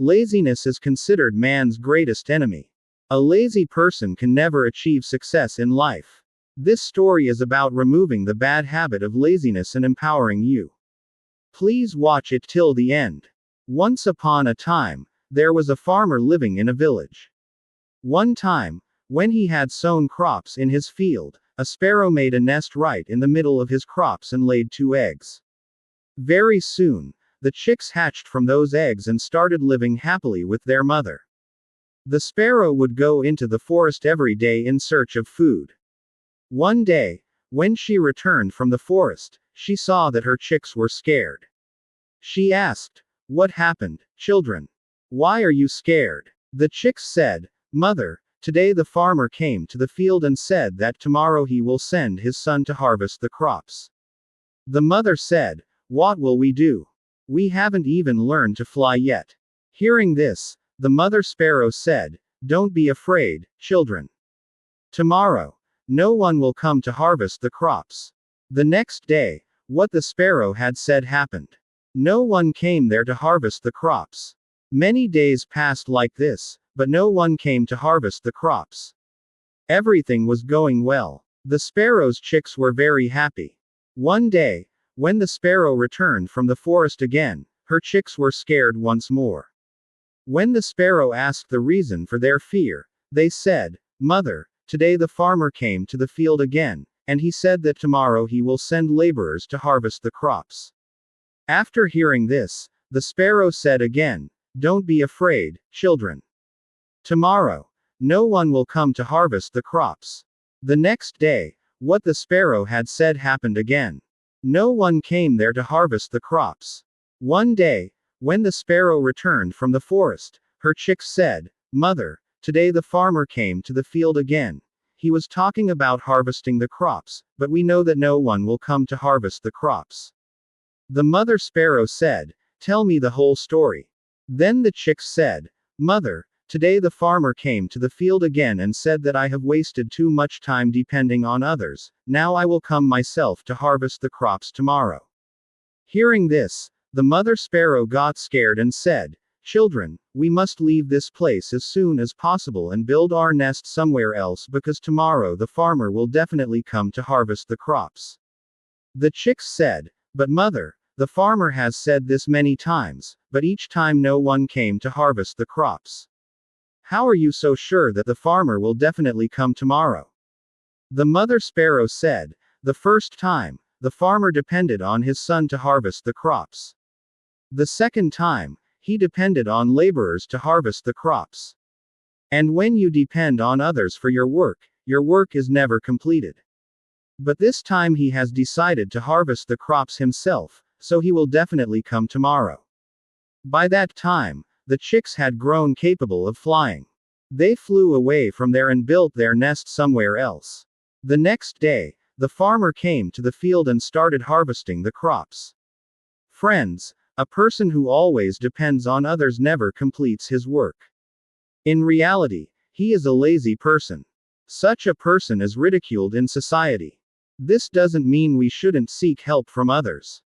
Laziness is considered man's greatest enemy. A lazy person can never achieve success in life. This story is about removing the bad habit of laziness and empowering you. Please watch it till the end. Once upon a time, there was a farmer living in a village. One time, when he had sown crops in his field, a sparrow made a nest right in the middle of his crops and laid 2 eggs. Very soon, the chicks hatched from those eggs and started living happily with their mother. The sparrow would go into the forest every day in search of food. One day, when she returned from the forest, she saw that her chicks were scared. She asked, "What happened, children? Why are you scared?" The chicks said, "Mother, today the farmer came to the field and said that tomorrow he will send his son to harvest the crops." The mother said, "What will we do? We haven't even learned to fly yet." Hearing this, the mother sparrow said, "Don't be afraid, children. Tomorrow, no one will come to harvest the crops." The next day, what the sparrow had said happened. No one came there to harvest the crops. Many days passed like this, but no one came to harvest the crops. Everything was going well. The sparrow's chicks were very happy. One day, when the sparrow returned from the forest again, her chicks were scared once more. When the sparrow asked the reason for their fear, they said, "Mother, today the farmer came to the field again, and he said that tomorrow he will send laborers to harvest the crops." After hearing this, the sparrow said again, "Don't be afraid, children. Tomorrow, no one will come to harvest the crops." The next day, what the sparrow had said happened again. No one came there to harvest the crops. One day, when the sparrow returned from the forest, her chicks said, "Mother, today the farmer came to the field again. He was talking about harvesting the crops, but we know that no one will come to harvest the crops." The mother sparrow said, "Tell me the whole story." Then the chicks said, "Mother, today the farmer came to the field again and said that I have wasted too much time depending on others. Now I will come myself to harvest the crops tomorrow." Hearing this, the mother sparrow got scared and said, "Children, we must leave this place as soon as possible and build our nest somewhere else because tomorrow the farmer will definitely come to harvest the crops." The chicks said, "But mother, the farmer has said this many times, but each time no one came to harvest the crops. How are you so sure that the farmer will definitely come tomorrow?" The mother sparrow said, "The first time, the farmer depended on his son to harvest the crops. The second time, he depended on laborers to harvest the crops. And when you depend on others for your work is never completed. But this time he has decided to harvest the crops himself, so he will definitely come tomorrow." By that time, the chicks had grown capable of flying. They flew away from there and built their nest somewhere else. The next day, the farmer came to the field and started harvesting the crops. Friends, a person who always depends on others never completes his work. In reality, he is a lazy person. Such a person is ridiculed in society. This doesn't mean we shouldn't seek help from others.